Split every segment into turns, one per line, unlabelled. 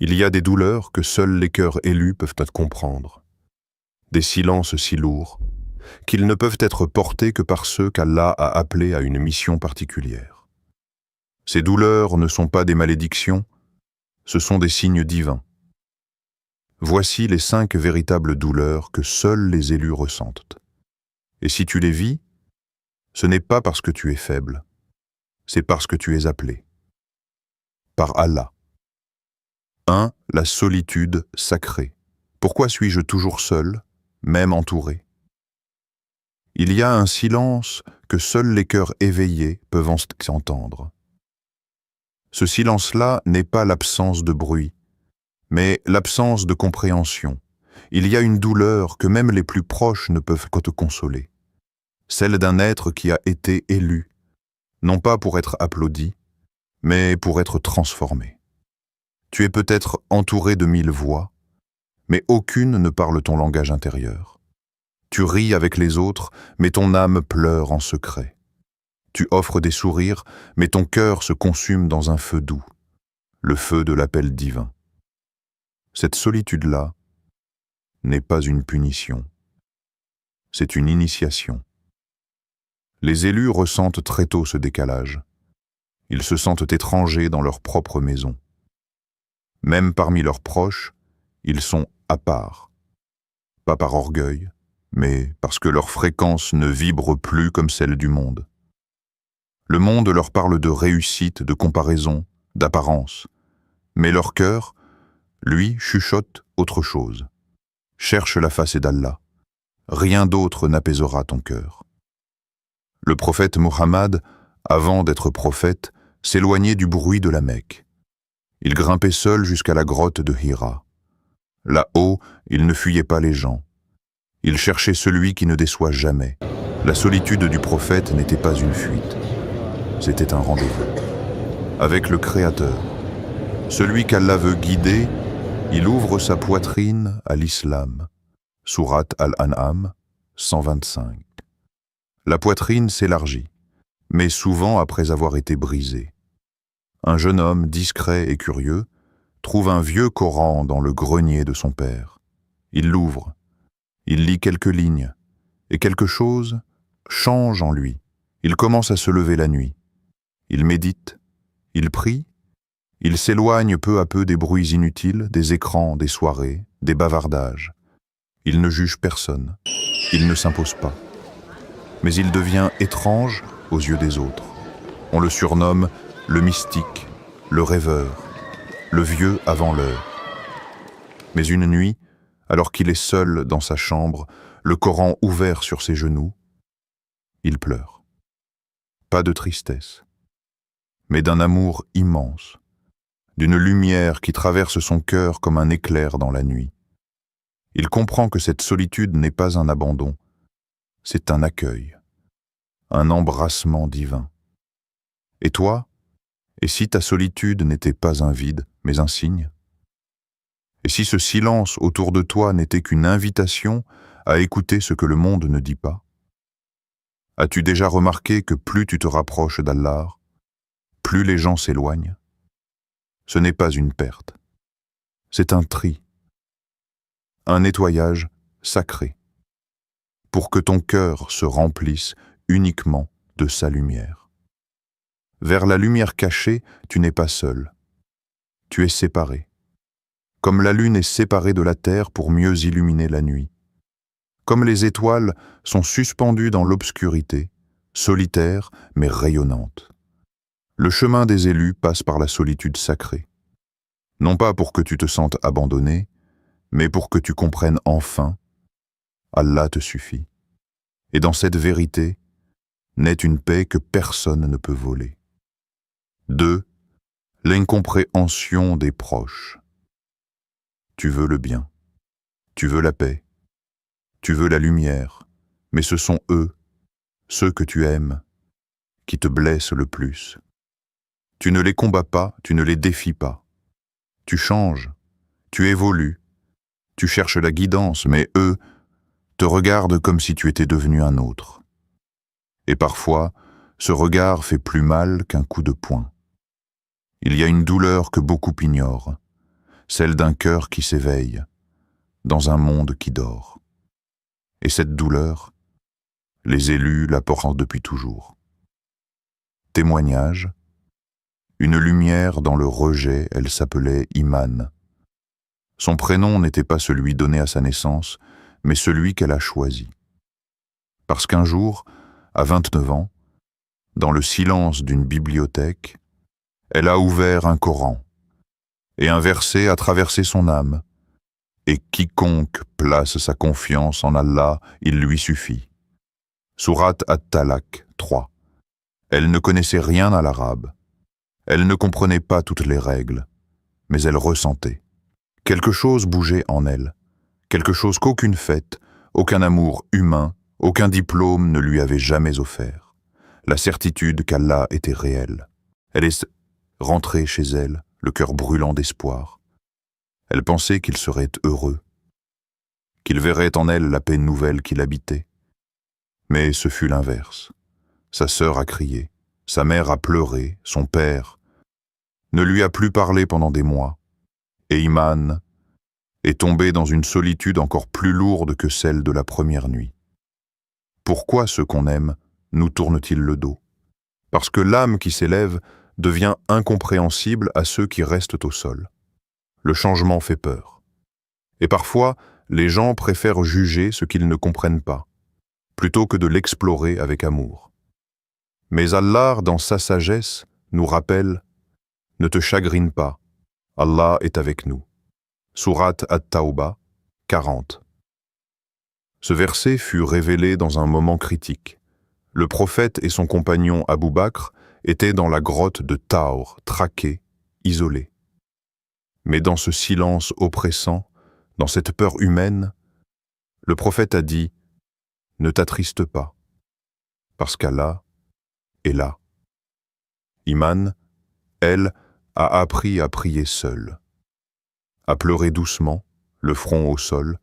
Il y a des douleurs que seuls les cœurs élus peuvent comprendre, des silences si lourds qu'ils ne peuvent être portés que par ceux qu'Allah a appelés à une mission particulière. Ces douleurs ne sont pas des malédictions, ce sont des signes divins. Voici les 5 véritables douleurs que seuls les élus ressentent. Et si tu les vis, ce n'est pas parce que tu es faible, c'est parce que tu es appelé. Par Allah. 1. La solitude sacrée. Pourquoi suis-je toujours seul, même entouré? Il y a un silence que seuls les cœurs éveillés peuvent entendre. Ce silence-là n'est pas l'absence de bruit, mais l'absence de compréhension. Il y a une douleur que même les plus proches ne peuvent que te consoler. Celle d'un être qui a été élu, non pas pour être applaudi, mais pour être transformé. Tu es peut-être entouré de 1000 voix, mais aucune ne parle ton langage intérieur. Tu ris avec les autres, mais ton âme pleure en secret. Tu offres des sourires, mais ton cœur se consume dans un feu doux, le feu de l'appel divin. Cette solitude-là n'est pas une punition, c'est une initiation. Les élus ressentent très tôt ce décalage. Ils se sentent étrangers dans leur propre maison. Même parmi leurs proches, ils sont à part. Pas par orgueil, mais parce que leur fréquence ne vibre plus comme celle du monde. Le monde leur parle de réussite, de comparaison, d'apparence. Mais leur cœur, lui, chuchote autre chose. Cherche la face d'Allah. Rien d'autre n'apaisera ton cœur. Le prophète Muhammad, avant d'être prophète, s'éloignait du bruit de la Mecque. Il grimpait seul jusqu'à la grotte de Hira. Là-haut, il ne fuyait pas les gens. Il cherchait celui qui ne déçoit jamais. La solitude du prophète n'était pas une fuite. C'était un rendez-vous. Avec le Créateur. Celui qu'Allah veut guider, il ouvre sa poitrine à l'islam. Sourate Al-An'am, 125. La poitrine s'élargit, mais souvent après avoir été brisée. Un jeune homme discret et curieux trouve un vieux Coran dans le grenier de son père. Il l'ouvre, il lit quelques lignes, et quelque chose change en lui. Il commence à se lever la nuit. Il médite, il prie, il s'éloigne peu à peu des bruits inutiles, des écrans, des soirées, des bavardages. Il ne juge personne, il ne s'impose pas. Mais il devient étrange aux yeux des autres. On le surnomme le mystique, le rêveur, le vieux avant l'heure. Mais une nuit, alors qu'il est seul dans sa chambre, le Coran ouvert sur ses genoux, il pleure. Pas de tristesse, mais d'un amour immense, d'une lumière qui traverse son cœur comme un éclair dans la nuit. Il comprend que cette solitude n'est pas un abandon, c'est un accueil, un embrassement divin. Et toi, et si ta solitude n'était pas un vide, mais un signe? Et si ce silence autour de toi n'était qu'une invitation à écouter ce que le monde ne dit pas? As-tu déjà remarqué que plus tu te rapproches d'Allah, plus les gens s'éloignent? Ce n'est pas une perte, c'est un tri, un nettoyage sacré, pour que ton cœur se remplisse uniquement de sa lumière. Vers la lumière cachée, tu n'es pas seul. Tu es séparé. Comme la lune est séparée de la terre pour mieux illuminer la nuit. Comme les étoiles sont suspendues dans l'obscurité, solitaires mais rayonnantes. Le chemin des élus passe par la solitude sacrée. Non pas pour que tu te sentes abandonné, mais pour que tu comprennes enfin, Allah te suffit. Et dans cette vérité, naît une paix que personne ne peut voler. 2. L'incompréhension des proches. Tu veux le bien, tu veux la paix, tu veux la lumière, mais ce sont eux, ceux que tu aimes, qui te blessent le plus. Tu ne les combats pas, tu ne les défies pas. Tu changes, tu évolues, tu cherches la guidance, mais eux te regardent comme si tu étais devenu un autre. Et parfois, ce regard fait plus mal qu'un coup de poing. Il y a une douleur que beaucoup ignorent, celle d'un cœur qui s'éveille, dans un monde qui dort. Et cette douleur, les élus la portent depuis toujours. Témoignage, une lumière dans le rejet, elle s'appelait Iman. Son prénom n'était pas celui donné à sa naissance, mais celui qu'elle a choisi. Parce qu'un jour, à 29 ans, dans le silence d'une bibliothèque, elle a ouvert un Coran, et un verset a traversé son âme, et quiconque place sa confiance en Allah, il lui suffit. Sourate At-Talaq 3. Elle ne connaissait rien à l'arabe. Elle ne comprenait pas toutes les règles, mais elle ressentait. Quelque chose bougeait en elle, quelque chose qu'aucune fête, aucun amour humain, aucun diplôme ne lui avait jamais offert. La certitude qu'Allah était réel. Elle est rentrée chez elle, le cœur brûlant d'espoir. Elle pensait qu'il serait heureux, qu'il verrait en elle la paix nouvelle qu'il habitait. Mais ce fut l'inverse. Sa sœur a crié, sa mère a pleuré, son père ne lui a plus parlé pendant des mois. Et Iman est tombé dans une solitude encore plus lourde que celle de la première nuit. Pourquoi ceux qu'on aime nous tournent-ils le dos? Parce que l'âme qui s'élève devient incompréhensible à ceux qui restent au sol. Le changement fait peur. Et parfois, les gens préfèrent juger ce qu'ils ne comprennent pas, plutôt que de l'explorer avec amour. Mais Allah, dans sa sagesse, nous rappelle « Ne te chagrine pas, Allah est avec nous ». Sourate At-Tawbah 40. Ce verset fut révélé dans un moment critique. Le prophète et son compagnon Abu Bakr étaient dans la grotte de Taour, traqués, isolés. Mais dans ce silence oppressant, dans cette peur humaine, le prophète a dit « Ne t'attriste pas, parce qu'Allah est là ». Iman, elle, a appris à prier seule, à pleurer doucement, le front au sol,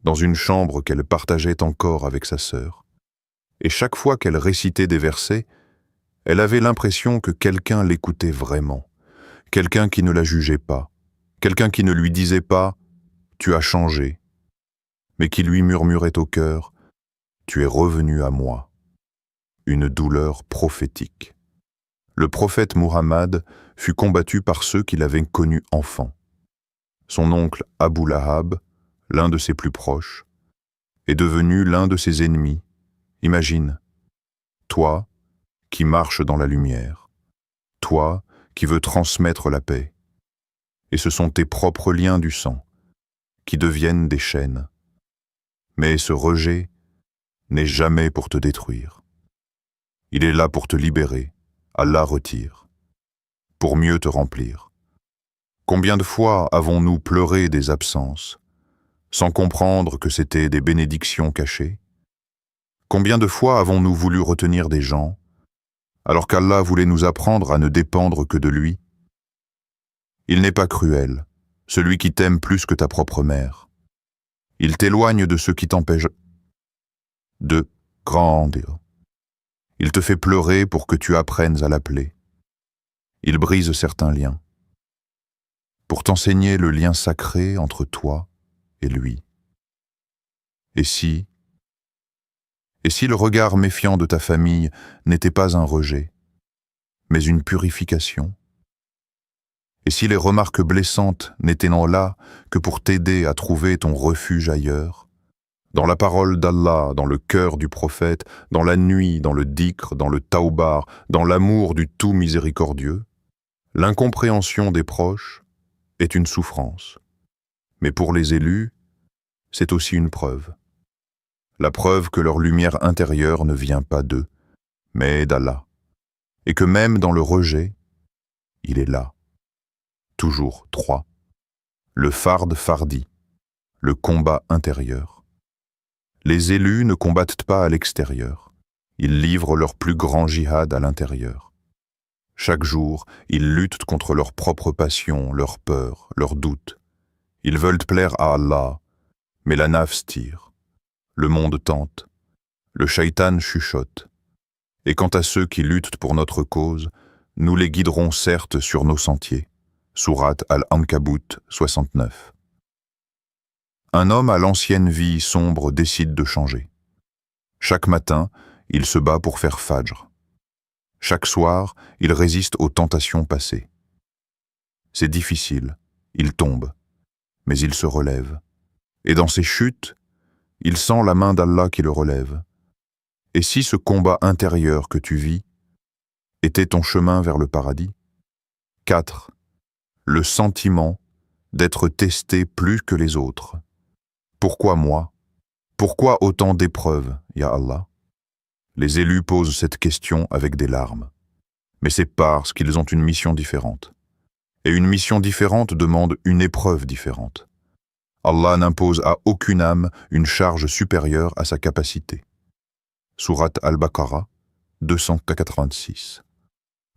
dans une chambre qu'elle partageait encore avec sa sœur. Et chaque fois qu'elle récitait des versets, elle avait l'impression que quelqu'un l'écoutait vraiment, quelqu'un qui ne la jugeait pas, quelqu'un qui ne lui disait pas « tu as changé », mais qui lui murmurait au cœur « tu es revenu à moi ». Une douleur prophétique. Le prophète Muhammad fut combattu par ceux qui l'avaient connu enfant. Son oncle Abu Lahab, l'un de ses plus proches, est devenu l'un de ses ennemis. Imagine, toi qui marches dans la lumière, toi qui veux transmettre la paix, et ce sont tes propres liens du sang qui deviennent des chaînes. Mais ce rejet n'est jamais pour te détruire. Il est là pour te libérer, Allah retire, pour mieux te remplir. Combien de fois avons-nous pleuré des absences, sans comprendre que c'était des bénédictions cachées? Combien de fois avons-nous voulu retenir des gens, alors qu'Allah voulait nous apprendre à ne dépendre que de lui? Il n'est pas cruel, celui qui t'aime plus que ta propre mère. Il t'éloigne de ceux qui t'empêchent de grandir. Il te fait pleurer pour que tu apprennes à l'appeler. Il brise certains liens, pour t'enseigner le lien sacré entre toi et lui. Et si le regard méfiant de ta famille n'était pas un rejet, mais une purification? Et si les remarques blessantes n'étaient non là que pour t'aider à trouver ton refuge ailleurs, dans la parole d'Allah, dans le cœur du prophète, dans la nuit, dans le dhikr, dans le tawbar, dans l'amour du tout miséricordieux, l'incompréhension des proches est une souffrance. Mais pour les élus, c'est aussi une preuve. La preuve que leur lumière intérieure ne vient pas d'eux, mais d'Allah. Et que même dans le rejet, il est là. Toujours 3. Le fard fardi, le combat intérieur. Les élus ne combattent pas à l'extérieur. Ils livrent leur plus grand jihad à l'intérieur. Chaque jour, ils luttent contre leurs propres passions, leurs peurs, leurs doutes. Ils veulent plaire à Allah, mais la nafs tire. Le monde tente. Le shaitan chuchote. Et quant à ceux qui luttent pour notre cause, nous les guiderons certes sur nos sentiers. Sourate Al-Ankabut 69. Un homme à l'ancienne vie sombre décide de changer. Chaque matin, il se bat pour faire Fajr. Chaque soir, il résiste aux tentations passées. C'est difficile, il tombe, mais il se relève. Et dans ses chutes, il sent la main d'Allah qui le relève. Et si ce combat intérieur que tu vis était ton chemin vers le paradis? 4. Le sentiment d'être testé plus que les autres. Pourquoi moi? Pourquoi autant d'épreuves, ya Allah? Les élus posent cette question avec des larmes. Mais c'est parce qu'ils ont une mission différente. Et une mission différente demande une épreuve différente. Allah n'impose à aucune âme une charge supérieure à sa capacité. Sourate Al-Baqarah 286.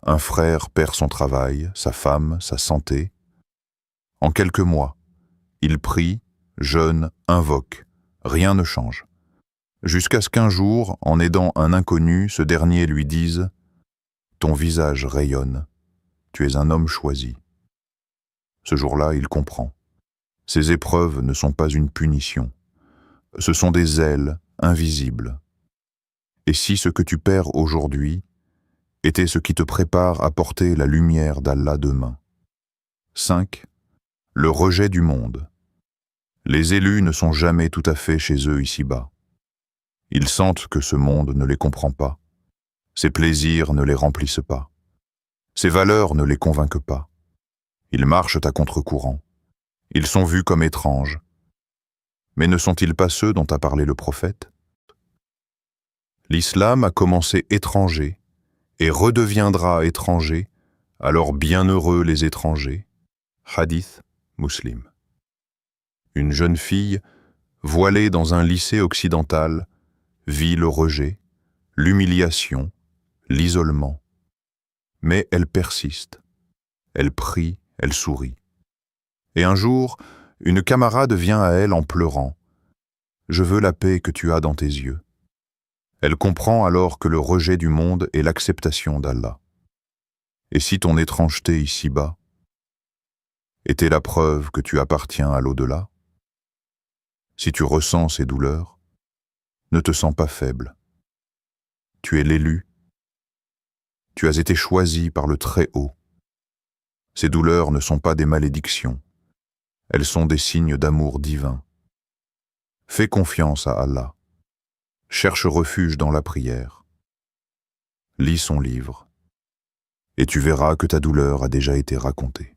Un frère perd son travail, sa femme, sa santé. En quelques mois, il prie, jeûne, invoque. Rien ne change. Jusqu'à ce qu'un jour, en aidant un inconnu, ce dernier lui dise « Ton visage rayonne, tu es un homme choisi ». Ce jour-là, il comprend. Ces épreuves ne sont pas une punition. Ce sont des ailes invisibles. Et si ce que tu perds aujourd'hui était ce qui te prépare à porter la lumière d'Allah demain? 5. Le rejet du monde. Les élus ne sont jamais tout à fait chez eux ici-bas. Ils sentent que ce monde ne les comprend pas. Ses plaisirs ne les remplissent pas. Ses valeurs ne les convainquent pas. Ils marchent à contre-courant. Ils sont vus comme étranges. Mais ne sont-ils pas ceux dont a parlé le prophète? L'islam a commencé étranger et redeviendra étranger, alors bienheureux les étrangers. Hadith Muslim. Une jeune fille, voilée dans un lycée occidental, vit le rejet, l'humiliation, l'isolement. Mais elle persiste. Elle prie, elle sourit. Et un jour, une camarade vient à elle en pleurant. « Je veux la paix que tu as dans tes yeux. » Elle comprend alors que le rejet du monde est l'acceptation d'Allah. Et si ton étrangeté ici-bas était la preuve que tu appartiens à l'au-delà? Si tu ressens ces douleurs, ne te sens pas faible. Tu es l'élu. Tu as été choisi par le Très-Haut. Ces douleurs ne sont pas des malédictions. Elles sont des signes d'amour divin. Fais confiance à Allah. Cherche refuge dans la prière. Lis son livre. Et tu verras que ta douleur a déjà été racontée.